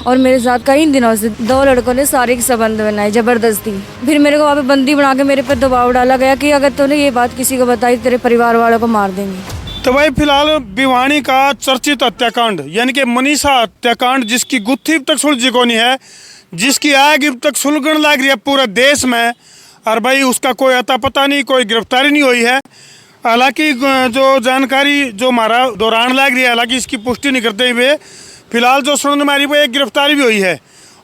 और मेरे साथ कई दिनों से 2 लड़कों ने शारीरिक संबंध बनाए ज़बरदस्ती। फिर मेरे को वहाँ पे बंदी बना के मेरे पे दबाव डाला गया कि अगर तूने ये बात किसी को बताई तेरे परिवार वालों को मार देंगे। तो भाई फिलहाल भिवानी का चर्चित हत्याकांड यानी कि मनीषा हत्याकांड जिसकी गुत्थी अब तक सुलझी कोनी है, जिसकी आग अब तक सुलगन लग रही है पूरे देश में, और भाई उसका कोई अता पता नहीं, कोई गिरफ्तारी नहीं हुई है। हालांकि जो जानकारी जो हमारा दौरान लग रही है, हालांकि इसकी पुष्टि नहीं करते हुए फिलहाल जो सुनने में आ रही है वो एक गिरफ्तारी भी हुई है।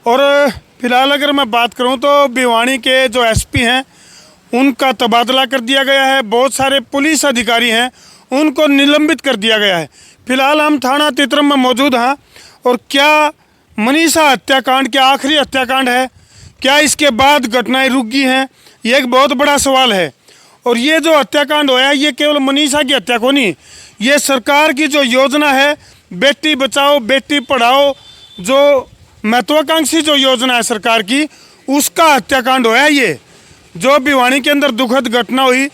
और फिलहाल अगर मैं बात करूं तो भिवानी के जो एसपी हैं उनका तबादला कर दिया गया है। बहुत सारे पुलिस अधिकारी हैं उनको निलंबित कर दिया गया है। फिलहाल हम थाना तितरम में मौजूद हैं और क्या मनीषा हत्याकांड क्या आखिरी हत्याकांड है, क्या इसके बाद घटनाएं रुक गई हैं, ये एक बहुत बड़ा सवाल है। और ये जो हत्याकांड हुआ है ये केवल मनीषा की हत्या को नहीं, ये सरकार की जो योजना है बेटी बचाओ बेटी पढ़ाओ, जो महत्वाकांक्षी जो योजना है सरकार की, उसका हत्याकांड हुआ है। ये जो भिवानी के अंदर दुखद घटना हुई,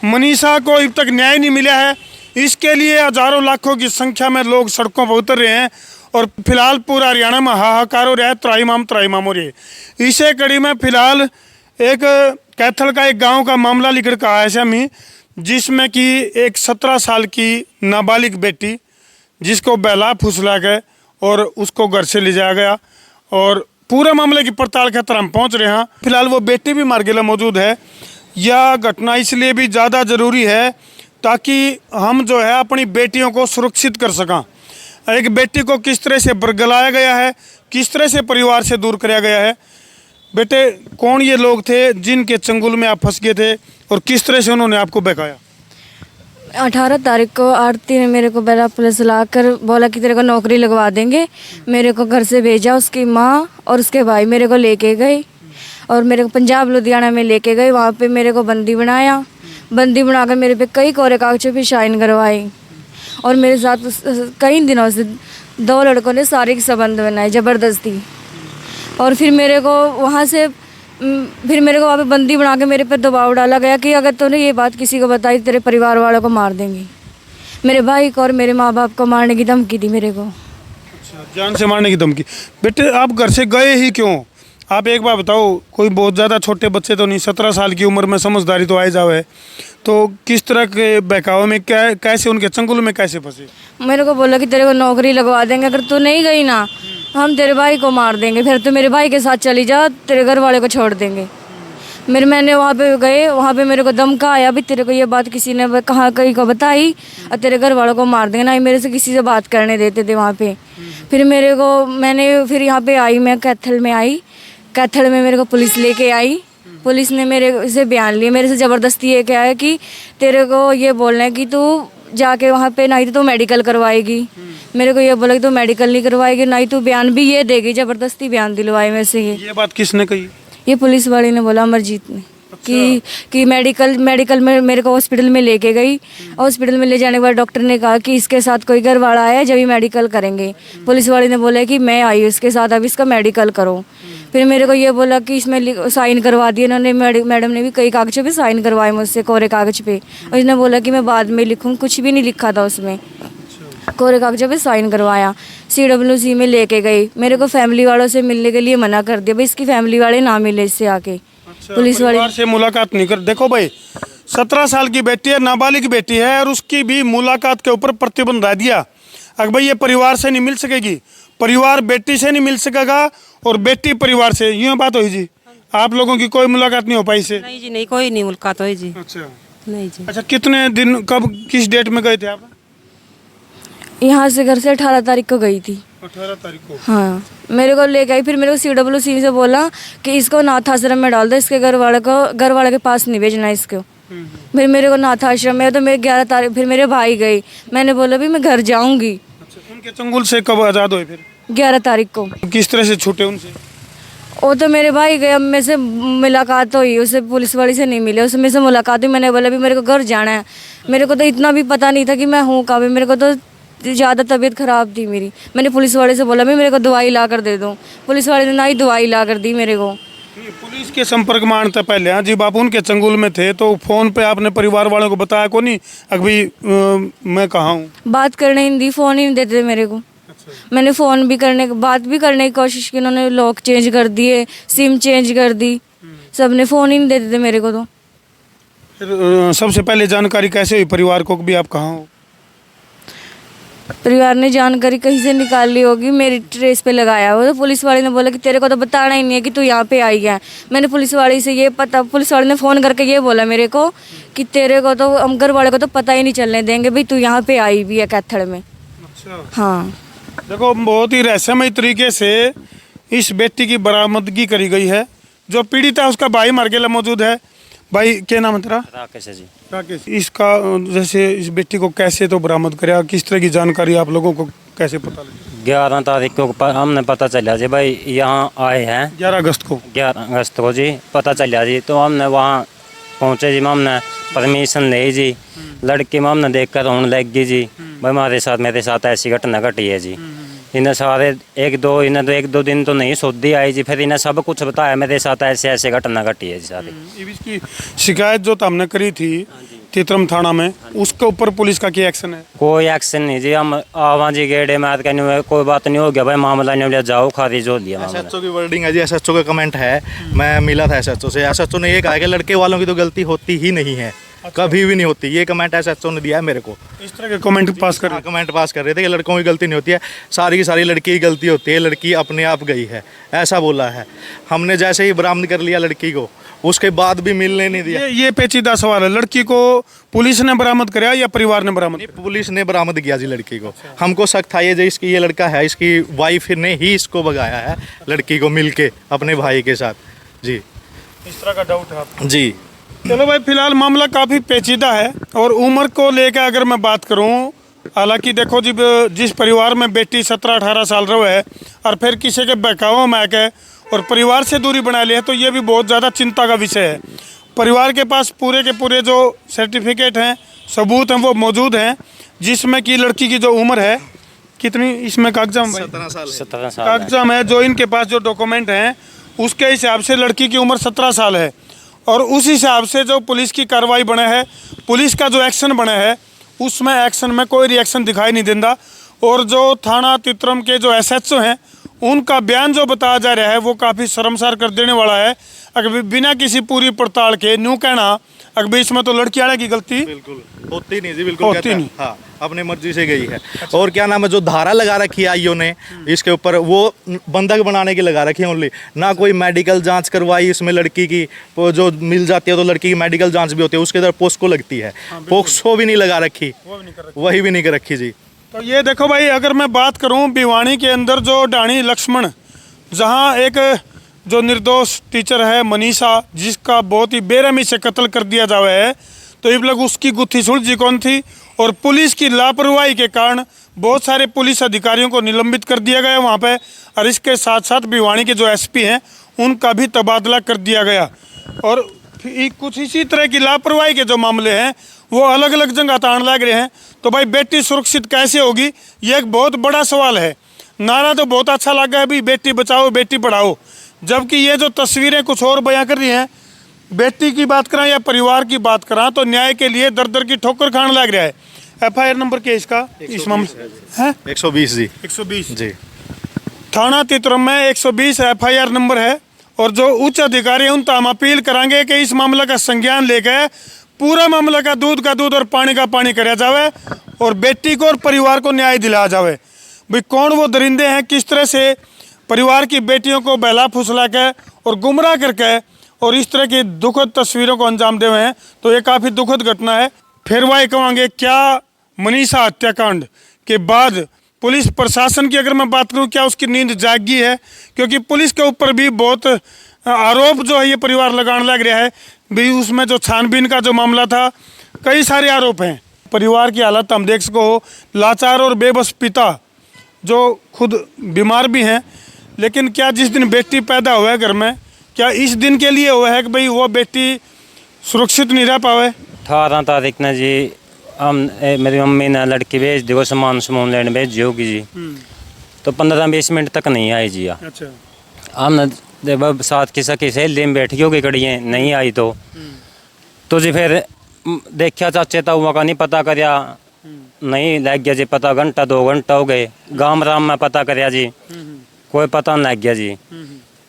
मनीषा को अब तक न्याय नहीं मिला है, इसके लिए हजारों लाखों की संख्या में लोग सड़कों पर उतर रहे हैं। और फिलहाल पूरा हरियाणा में हाहाकार हो रहा है, त्राहिमाम हो रही है। इसी कड़ी में फिलहाल एक कैथल का एक गांव का मामला लेकर के आया है हमें, जिसमें कि एक 17 साल की नाबालिग बेटी जिसको बहला फुसला गए और उसको घर से ले जाया गया, और पूरे मामले की पड़ताल खातर हम पहुंच रहे हैं। फिलहाल वो बेटी भी मारगेला मौजूद है। यह घटना इसलिए भी ज़्यादा ज़रूरी है ताकि हम जो है अपनी बेटियों को सुरक्षित कर सकें। एक बेटी को किस तरह से बरगलाया गया है, किस तरह से परिवार से दूर कराया गया है। बेटे कौन ये लोग थे जिनके चंगुल में आप फंस गए थे और किस तरह से उन्होंने आपको बहकाया? 18 तारीख को आरती ने मेरे को बेला पुलिस लाकर बोला कि तेरे को नौकरी लगवा देंगे। मेरे को घर से भेजा, उसकी माँ और उसके भाई मेरे को लेके गए और मेरे को पंजाब लुधियाना में लेके गए। वहाँ पे मेरे को बंदी बनाया, बंदी बनाकर मेरे पे कई कोरे कागजों पे साइन करवाए और मेरे साथ कई दिनों से 2 लड़कों ने शारीरिक संबंध बनाए ज़बरदस्ती। और फिर मेरे को वहाँ पे बंदी बना के मेरे पे दबाव डाला गया कि अगर तूने ये बात किसी को बताई तेरे परिवार वालों को मार देंगे। मेरे भाई को और मेरे माँ बाप को मारने की धमकी दी मेरे को। अच्छा, जान से मारने की धमकी। बेटे आप घर से गए ही क्यों? आप एक बार बताओ, कोई बहुत ज़्यादा छोटे बच्चे तो नहीं, 17 साल की उम्र में समझदारी तो आए जाओ है, तो किस तरह के बहकावे में क्या कैसे उनके चंगुल में कैसे फंसे? मैंने को बोला कि तेरे को नौकरी लगवा देंगे, अगर तू नहीं गई ना हम तेरे भाई को मार देंगे, फिर तो मेरे भाई के साथ चली जा, तेरे घर वाले को छोड़ देंगे। मैंने वहाँ पे गए, वहाँ पे मेरे को धमका आया भी तेरे को ये बात किसी ने कहाँ कहीं को बताई और तेरे घर वालों को मार देंगे। ना ही मेरे से किसी से बात करने देते थे वहाँ पे। फिर मैंने यहाँ पे आई, मैं कैथल में आई। कैथल में मेरे को पुलिस लेके आई। पुलिस ने मेरे से बयान लिए, मेरे से ज़बरदस्ती ये क्या है कि तेरे को ये बोलना है कि तू जाके वहाँ पे, ना ही तो तू मेडिकल करवाएगी। मेरे को ये बोला कि तू मेडिकल नहीं करवाएगी, ना ही तू बयान भी ये देगी। ज़बरदस्ती बयान दिलवाए मेरे से। ये बात किसने कही? ये पुलिस वाले ने बोला, अमरजीत ने। अच्छा। कि मेडिकल में मेरे को हॉस्पिटल में लेके गई। हॉस्पिटल में ले जाने के बाद डॉक्टर ने कहा कि इसके साथ कोई घर वाला आया जब ही मेडिकल करेंगे। पुलिस वाले ने बोला कि मैं आई हूँ इसके साथ, अब इसका मेडिकल करो। फिर मेरे को ये बोला कि इसमें साइन करवा दिए इन्होंने। मैडम ने भी कई कागज़ों पे साइन करवाए मुझसे, कोरे कागज़ पे। और इसने बोला कि मैं बाद में लिखूँ, कुछ भी नहीं लिखा था उसमें, कोरे कागज़ों पे साइन करवाया। CWC में लेके गई। मेरे को फैमिली वालों से मिलने के लिए मना कर दिया, भाई इसकी फैमिली वाले ना मिले इससे आके। अच्छा, पुलिस वाले से मुलाकात नहीं कर। देखो भाई 17 साल की बेटी है, नाबालिग बेटी है, और उसकी भी मुलाकात के ऊपर प्रतिबंध ला दिया। अगर भाई ये परिवार से नहीं मिल सकेगी, परिवार बेटी से नहीं मिल सकेगा और बेटी परिवार से, यूँ बात हुई जी? आप लोगों की कोई मुलाकात नहीं हो पाई से? नहीं जी, नहीं, कोई नहीं मुलाकात हुई जी। अच्छा नहीं जी। अच्छा, कितने दिन, कब, किस डेट में गए थे आप? यहाँ से घर से 18 तारीख को गई थी। 18 तारीख को? हाँ, मेरे को ले गई। फिर मेरे को CWC से बोला कि इसको अनाथ आश्रम में डाल दो, इसके घर वाले के पास नहीं भेजना इसको। फिर मेरे को अनाथ आश्रम में, तो मेरे 11 तारीख फिर मेरे भाई गई। मैंने बोला भी मैं घर जाऊंगी। अच्छा, उनके चंगुल से कब आज़ाद हुए फिर? 11 तारीख को। किस तरह से छूटे उनसे? वो तो मेरे भाई गए, अब मेरे से मुलाकात हुई, उससे पुलिस वाली से नहीं मिले, उससे मेरे से मुलाकात हुई। मैंने बोला भी मेरे को घर जाना है। मेरे को तो इतना भी पता नहीं था कि मैं हूँ कहाँ पे। मेरे को तो ज़्यादा तबीयत ख़राब थी मेरी। मैंने पुलिस वाले से बोला भी मेरे को दवाई ला कर दे दो। पुलिस वाले ने ना ही दवाई ला कर दी मेरे को। पुलिस के संपर्क में आने पहले, हाँ जी, आप उनके चंगुल में थे तो फ़ोन पे आपने परिवार वालों को बताया को नहीं अभी मैं कहाँ हूँ? बात करने नहीं दी, फ़ोन ही नहीं देते मेरे को। अच्छा, मैंने फ़ोन भी करने बात भी करने की कोशिश की, उन्होंने लॉक चेंज कर दिए, सिम चेंज कर दी, सब ने फ़ोन ही नहीं देते थे मेरे को। तो फिर सबसे पहले जानकारी कैसे हुई परिवार को कि भी आप कहाँ हो? परिवार ने जानकारी कहीं से निकाल ली होगी, मेरी ट्रेस पे लगाया वो। तो पुलिस वाले ने बोला कि तेरे को तो बताना ही नहीं है कि तू यहाँ पे आई है। मैंने पुलिस वाले से ये पता, पुलिस वाले ने फ़ोन करके ये बोला मेरे को कि तेरे को तो हम घर वाले को तो पता ही नहीं चलने देंगे भाई तू यहाँ पे आई भी है कैथड़ में। अच्छा, हाँ, देखो बहुत ही रहस्यमय तरीके से इस बेटी की बरामदगी करी गई है। जो पीड़ित है उसका भाई मरगेला मौजूद है। भाई क्या नाम है तेरा? राकेश है जी। राकेश, इसका जैसे इस बेटी को कैसे तो बरामद कराया, किस तरह की जानकारी आप लोगों को कैसे पता लगी? 11 तारीख को हमने पता चला जी भाई यहाँ आए हैं। 11 अगस्त को? 11 अगस्त को जी पता चला जी। तो हमने वहाँ पहुँचे जी, हमने परमिशन ली जी। लड़की में हमने देख कर रोने लग गई जी, भाई मेरे साथ ऐसी घटना घटी है जी। इन्हें सारे इन्हें तो एक दो दिन तो नहीं सोधी आई जी, फिर इन्हें सब कुछ बताया मेरे साथ ऐसे ऐसे घटना घटी है जी सारी। इसकी शिकायत जो हमने करी थी तितरम थाना में, उसके ऊपर पुलिस का क्या एक्शन है? कोई एक्शन नहीं जी। हम आवा जी गेड़े मार के कोई बात नहीं हो गया भाई, मामला नहीं लिया, जाओ खारिज हो लिया मामला। एसएचओ की वर्डिंग है जी, एसएचओ का कमेंट है। मैं मिला था एसएचओ से, एसएचओ ने ये कहा कि लड़के वालों की तो गलती होती ही नहीं है, कभी भी नहीं होती। ये कमेंट एसएचओ ने दिया है मेरे को। इस तरह के कमेंट पास कर रहे कमेंट पास कर रहे थे कि लड़कों की गलती नहीं होती है, सारी की सारी लड़की की गलती होती है, लड़की अपने आप गई है, ऐसा बोला है। हमने जैसे ही बरामद कर लिया लड़की को, उसके बाद भी मिलने नहीं दिया। ये पेचीदा सवाल है, लड़की को पुलिस ने बरामद कराया या परिवार ने बरामद? पुलिस ने बरामद किया जी लड़की को। हमको शक था ये जो इसकी ये लड़का है, इसकी वाइफ ने ही इसको भगाया है लड़की को मिलके अपने भाई के साथ जी। इस तरह का डाउट है आपको? जी। चलो भाई, फिलहाल मामला काफ़ी पेचीदा है। और उम्र को लेकर अगर मैं बात करूं, हालांकि देखो जी, जिस परिवार में बेटी 17-18 साल रहे है और फिर किसी के बहकावों में आके और परिवार से दूरी बना ली है, तो ये भी बहुत ज़्यादा चिंता का विषय है। परिवार के पास पूरे के पूरे जो सर्टिफिकेट हैं, सबूत हैं, वो मौजूद हैं, जिसमें कि लड़की की जो उम्र है कितनी, इसमें कागजाम 17 साल कागजाम है, जो इनके पास जो डॉक्यूमेंट हैं उसके हिसाब से लड़की की उम्र 17 साल है। और उस हिसाब से जो पुलिस की कार्रवाई बना है, पुलिस का जो एक्शन बना है, उसमें एक्शन में कोई रिएक्शन दिखाई नहीं देता। और जो थाना तितरम के जो एसएचओ हैं, उनका बयान जो बताया जा रहा है वो काफ़ी शर्मसार कर देने वाला है। अगर बिना किसी पूरी पड़ताल के न्यू कहना अगर इसमें तो लड़की आने की गलती बिल्कुल होती नहीं जी, बिल्कुल होती नहीं। हाँ, अपनी मर्जी से गई है। और क्या नाम है, जो धारा लगा रखी है आईओ ने इसके ऊपर, वो बंधक बनाने की लगा रखी है ओनली। ना कोई मेडिकल जांच करवाई इसमें लड़की की, वो जो मिल जाती है तो लड़की की मेडिकल जांच भी होती है, उसके अंदर पोस्को लगती है, पोक्सो भी नहीं लगा रखी, वही भी नहीं कर रखी जी। तो ये देखो भाई, अगर मैं बात करूं भिवानी के अंदर जो डाणी लक्ष्मण, जहां एक जो निर्दोष टीचर है मनीषा, जिसका बहुत ही बेरहमी से कत्ल कर दिया जावा है, तो अब लग उसकी गुत्थी सुलझी कौन थी। और पुलिस की लापरवाही के कारण बहुत सारे पुलिस अधिकारियों को निलंबित कर दिया गया वहाँ पे। और इसके साथ साथ भिवानी के जो एसपी हैं उनका भी तबादला कर दिया गया। और कुछ इसी तरह की लापरवाही के जो मामले हैं वो अलग अलग जगह तान लग रहे हैं। तो भाई बेटी सुरक्षित कैसे होगी, ये एक बहुत बड़ा सवाल है। नारा तो बहुत अच्छा लगा है भी, बेटी बचाओ बेटी पढ़ाओ, जबकि ये जो तस्वीरें कुछ और बयां कर रही हैं। बेटी की बात करें या परिवार की बात करें तो न्याय के लिए दर दर की ठोकर खाने लग रहा है। एफआईआर नंबर क्या है इसका, इस मामले है 120 जी। 120 जी। थाना तितरम में 120 एफआईआर नंबर है। और जो उच्च अधिकारी हैं उन तो हम अपील करेंगे कि इस मामले का संज्ञान लेकर पूरा मामला का दूध और पानी का पानी कराया जावे और बेटी को और परिवार को न्याय दिलाया जावे। भाई कौन वो दरिंदे हैं, किस तरह से परिवार की बेटियों को बहला फुसला के और गुमराह करके और इस तरह की दुखद तस्वीरों को अंजाम दे हुए हैं, तो ये काफ़ी दुखद घटना है। फिर वही कहेंगे, क्या मनीषा हत्याकांड के बाद पुलिस प्रशासन की अगर मैं बात करूं, क्या उसकी नींद जागी है? क्योंकि पुलिस के ऊपर भी बहुत आरोप जो है ये परिवार लगाने लग रहा है। भी उसमें जो छानबीन का जो मामला था, कई सारे आरोप हैं। परिवार की हालत हम देख सको, लाचार और बेबस पिता जो खुद बीमार भी हैं। लेकिन क्या जिस दिन बेटी पैदा हुआ है घर में, क्या इस दिन के लिए हुआ है कि भाई वो बेटी सुरक्षित नहीं रह पावे? 18 तारीख ने जी मेरी मम्मी ने लड़की भेज दी, वो सामान लेने भेजी होगी जी। तो 15-20 मिनट तक नहीं आई जी। अच्छा, हमने साथ की सखी सहेली में बैठी होगी कड़ियाँ, नहीं आई तो जी फिर देखा चाचे ताऊआ का नहीं पता करया, नहीं लग गया जी पता, घंटा 2 घंटा हो गए। गांव राम में पता कराया जी, कोई पता नहीं लग गया जी।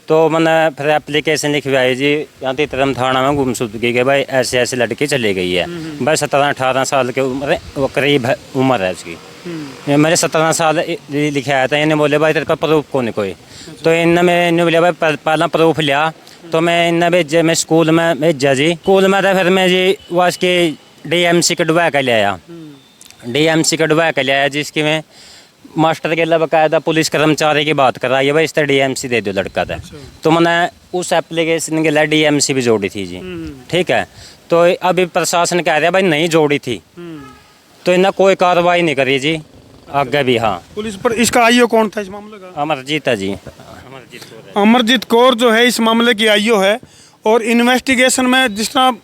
तो मैंने फिर एप्लीकेशन लिखवाई जी, यहाँ तीतरम थाना में गुमशुदगी के भाई ऐसे ऐसे लड़की चली गई है। भाई 17-18 साल की उम्र है, वो करीब उम्र है उसकी। मेरे 17 साल लिखा आया था, इन्हें बोले भाई तेरे पास प्रूफ कौन कोई। तो इन्हें बोले भाई पहला प्रूफ लिया, तो मैं इन्हें भेजे, मैं स्कूल में भेजा जी। स्कूल में था, फिर मैं जी वो इसकी DMC कटवा के ले आया, DMC कटवा के ले आया जिसकी मैं मास्टर के लिए बकायदा पुलिस कर्मचारी की बात कर रहा है भाई इस तरह DMC दे दो लड़का था। तो मैंने उस एप्लीकेशन के लिए DMC भी जोड़ी थी जी, ठीक है। तो अभी प्रशासन कह रहा है भाई नहीं जोड़ी थी, तो इन्हें कोई कार्रवाई नहीं करी जी आगे भी। हाँ, पुलिस पर इसका आईओ कौन था इस मामले का? अमरजीत है जी, अमरजीत कौर जो है इस मामले की आईओ है। और इन्वेस्टिगेशन में जिस तरह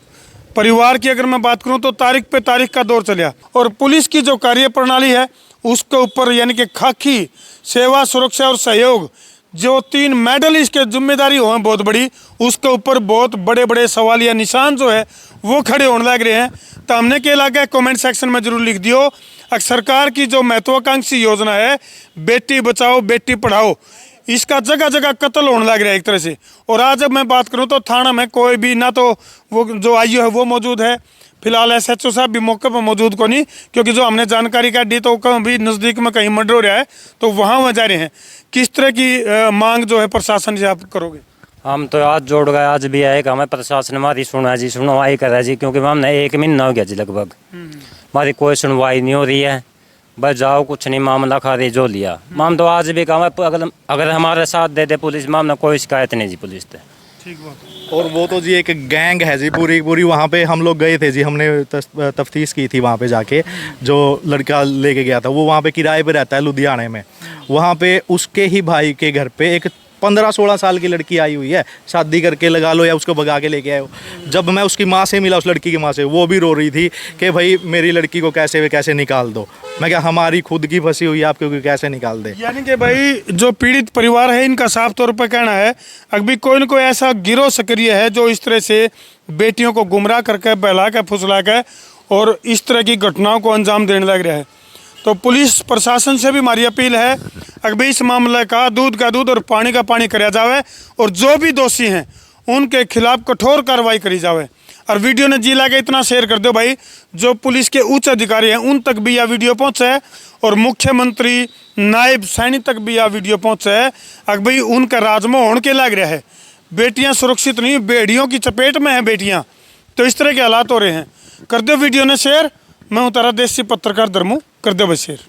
परिवार की अगर मैं बात करूं तो तारीख पे तारीख का दौर चला, और पुलिस की जो कार्य प्रणाली है उसके ऊपर यानी कि खाकी, सेवा, सुरक्षा और सहयोग, जो 3 मेडल इसके जिम्मेदारी हो बहुत बड़ी, उसके ऊपर बहुत बड़े बड़े सवालिया निशान जो है वो खड़े होने लग रहे हैं। तो हमने क्या लगा कमेंट सेक्शन में जरूर लिख दियो, सरकार की जो महत्वाकांक्षी योजना है बेटी बचाओ बेटी पढ़ाओ, इसका जगह जगह कत्ल होने लग रहा है एक तरह से। और आज जब मैं बात करूं तो थाना में कोई भी ना तो वो जो आईओ है वो मौजूद है, फिलहाल SHO साहब भी मौके पर मौजूद को नहीं, क्योंकि जो हमने जानकारी का दी तो कहीं भी नज़दीक में कहीं मर्डर हो रहा है तो वहाँ जा रहे हैं। किस तरह की मांग जो है प्रशासन से आप करोगे? हम तो आज जोड़ गए, आज भी आएगा, हमें प्रशासन हमारी सुनवाई कर रहा है जी, क्योंकि हमने 1 महीना हो गया जी लगभग, हमारी कोई सुनवाई नहीं हो रही है। बस जाओ कुछ नहीं, मामला खारिज जो लिया। हम तो आज भी कहा अगर हमारे साथ दे दे पुलिस में, हमने कोई शिकायत नहीं जी पुलिस से। ठीक बात। और वो तो जी एक गैंग है जी पूरी पूरी। वहाँ पे हम लोग गए थे जी, हमने तफ्तीश की थी वहाँ पे जाके। जो लड़का लेके गया था वो वहाँ पे किराए पे रहता है लुधियाने में। वहाँ पे उसके ही भाई के घर पे एक 15-16 साल की लड़की आई हुई है, शादी करके लगा लो या उसको भगा के लेके आए हो। जब मैं उसकी माँ से मिला, उस लड़की की माँ से, वो भी रो रही थी कि भाई मेरी लड़की को कैसे निकाल दो। मैं क्या, हमारी खुद की फंसी हुई है, आप क्योंकि कैसे निकाल दे। यानी कि भाई जो पीड़ित परिवार है इनका साफ तौर पर कहना है अभी कोई न कोई ऐसा गिरोह सक्रिय है जो इस तरह से बेटियों को गुमराह करके, बहला के, फुसला के और इस तरह की घटनाओं को अंजाम देने लग रहा है। तो पुलिस प्रशासन से भी हमारी अपील है अभी इस मामले का दूध का दूध और पानी का पानी कराया जावे, और जो भी दोषी हैं उनके खिलाफ कठोर कार्रवाई करी जावे। और वीडियो ने जी लाके इतना शेयर कर दो भाई, जो पुलिस के उच्च अधिकारी हैं उन तक भी यह वीडियो पहुँचे, और मुख्यमंत्री, नायब सैनी तक भी यह वीडियो पहुँचे। अब भाई उनका राजमोह होने के लग रहा है, बेटियां सुरक्षित नहीं, बेड़ियों की चपेट में हैं बेटियां। तो इस तरह के हालात हो रहे हैं। कर दो वीडियो ने शेयर। मैं हूँ तारा देसी पत्रकार धर्मू, कर दो बस शेयर।